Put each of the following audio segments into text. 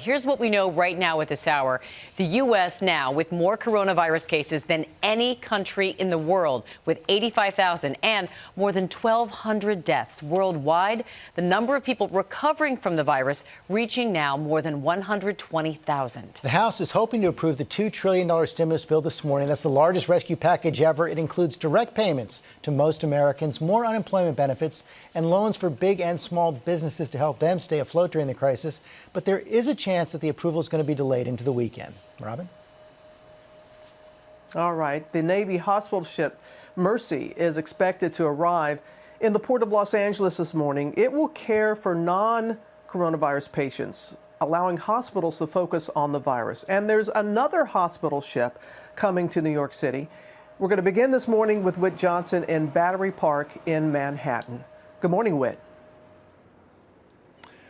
Here's what we know right now at this hour. The U.S. now with more coronavirus cases than any country in the world, with 85,000 and more than 1,200 deaths worldwide. The number of people recovering from the virus reaching now more than 120,000. The House is hoping to approve the $2 trillion stimulus bill this morning. That's the largest rescue package ever. It includes direct payments to most Americans, more unemployment benefits, and loans for big and small businesses to help them stay afloat during the crisis. But there is a chance that the approval is going to be delayed into the weekend. Robin? All right. The Navy hospital ship Mercy is expected to arrive in the port of Los Angeles this morning. It will care for non-coronavirus patients, allowing hospitals to focus on the virus. And there's another hospital ship coming to New York City. We're going to begin this morning with Whit Johnson in Battery Park in Manhattan. Good morning, Whit.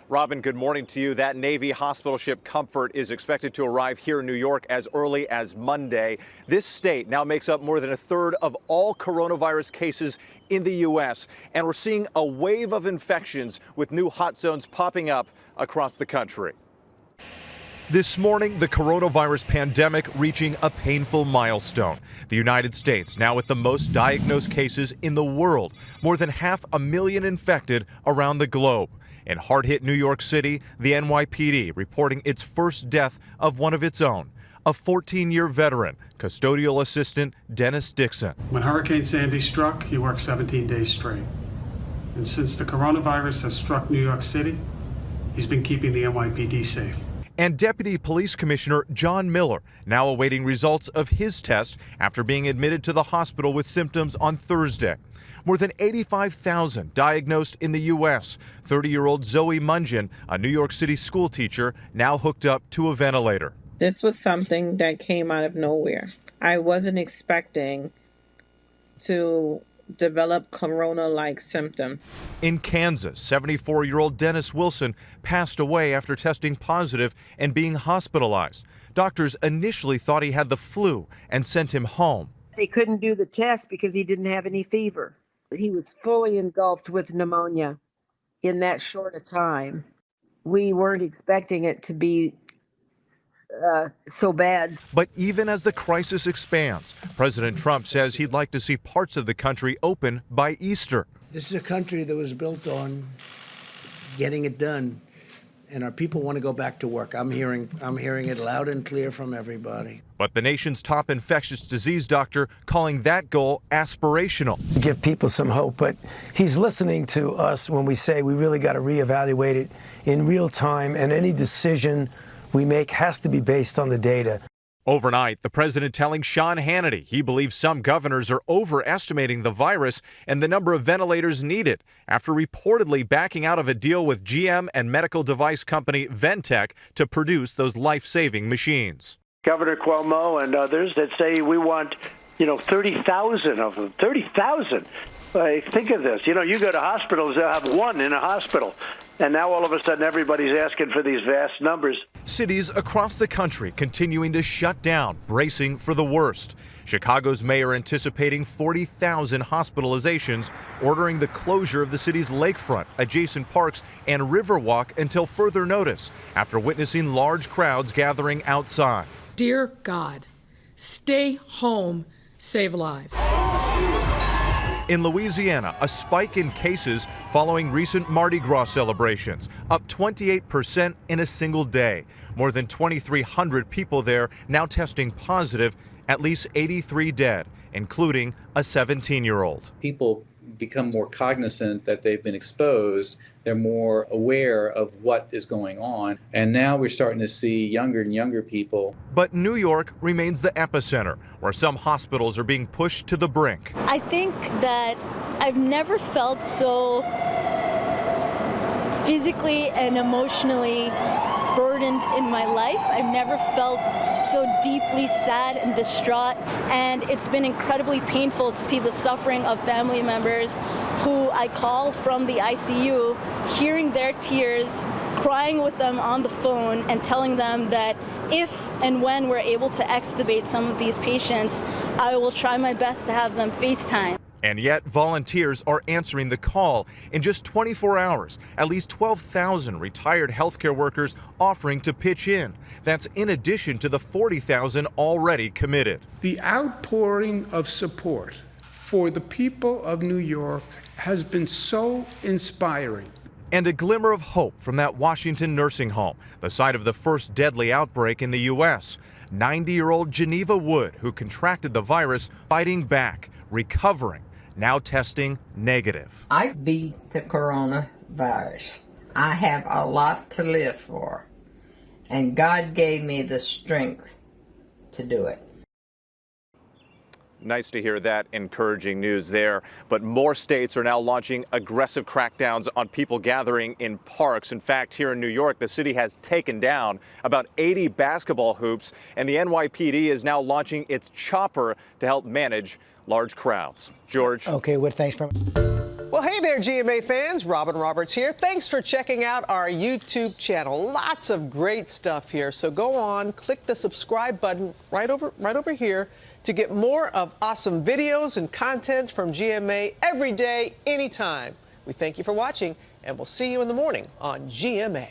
Robin, good morning to you. That Navy hospital ship Comfort is expected to arrive here in New York as early as Monday. This state now makes up more than a third of all coronavirus cases in the U.S. And we're seeing a wave of infections with new hot zones popping up across the country. This morning, the coronavirus pandemic reaching a painful milestone. The United States now with the most diagnosed cases in the world, more than 500,000 infected around the globe. In hard-hit New York City, the NYPD reporting its first death of one of its own, a 14-year veteran, custodial assistant Dennis Dixon. When Hurricane Sandy struck, he worked 17 days straight. And since the coronavirus has struck New York City, he's been keeping the NYPD safe. And Deputy Police Commissioner John Miller now awaiting results of his test after being admitted to the hospital with symptoms on Thursday. More than 85,000 diagnosed in the U.S. 30-year-old Zoe Mungeon, a New York City school teacher, now hooked up to a ventilator. This was something that came out of nowhere. I wasn't expecting to develop corona-like symptoms. In Kansas, 74-year-old Dennis Wilson passed away after testing positive and being hospitalized. Doctors initially thought he had the flu and sent him home. They couldn't do the test because he didn't have any fever. He was fully engulfed with pneumonia in that short a time. We weren't expecting it to be so bad. But even as the crisis expands, President Trump says he'd like to see parts of the country open by Easter. This is a country that was built on getting it done, and our people want to go back to work. I'm hearing it loud and clear from everybody. But the nation's top infectious disease doctor calling that goal aspirational. Give people some hope, but he's listening to us when we say we really got to reevaluate it in real time, and any decision we make has to be based on the data. Overnight, the president telling Sean Hannity he believes some governors are overestimating the virus and the number of ventilators needed after reportedly backing out of a deal with GM and medical device company Ventec to produce those life-saving machines. Governor Cuomo and others that say we want, 30,000 of them. 30,000. Think of this. You go to hospitals, they'll have one in a hospital. And now all of a sudden everybody's asking for these vast numbers. Cities across the country continuing to shut down, bracing for the worst. Chicago's mayor anticipating 40,000 hospitalizations, ordering the closure of the city's lakefront, adjacent parks, and Riverwalk until further notice after witnessing large crowds gathering outside. Dear God, stay home, save lives. In Louisiana, a spike in cases following recent Mardi Gras celebrations, up 28% in a single day. More than 2,300 people there now testing positive, at least 83 dead, including a 17-year-old. People become more cognizant that they've been exposed. They're more aware of what is going on. And now we're starting to see younger and younger people. But New York remains the epicenter, where some hospitals are being pushed to the brink. I think that I've never felt so physically and emotionally burdened in my life. I've never felt so deeply sad and distraught, and it's been incredibly painful to see the suffering of family members who I call from the ICU, hearing their tears, crying with them on the phone and telling them that if and when we're able to extubate some of these patients, I will try my best to have them FaceTime. And yet, volunteers are answering the call. In just 24 hours, at least 12,000 retired healthcare workers offering to pitch in. That's in addition to the 40,000 already committed. The outpouring of support for the people of New York has been so inspiring. And a glimmer of hope from that Washington nursing home, the site of the first deadly outbreak in the U.S. 90-year-old Geneva Wood, who contracted the virus, fighting back, recovering, now testing negative. I beat the coronavirus. I have a lot to live for, and God gave me the strength to do it. Nice to hear that encouraging news there. But more states are now launching aggressive crackdowns on people gathering in parks. In fact, here in New York, the city has taken down about 80 basketball hoops, and the NYPD is now launching its chopper to help manage large crowds. George. Okay, Whit, thanks for. Well, hey there, GMA fans. Robin Roberts here. Thanks for checking out our YouTube channel. Lots of great stuff here. So go on, click the subscribe button right over here to get more of awesome videos and content from GMA every day, anytime. We thank you for watching, and we'll see you in the morning on GMA.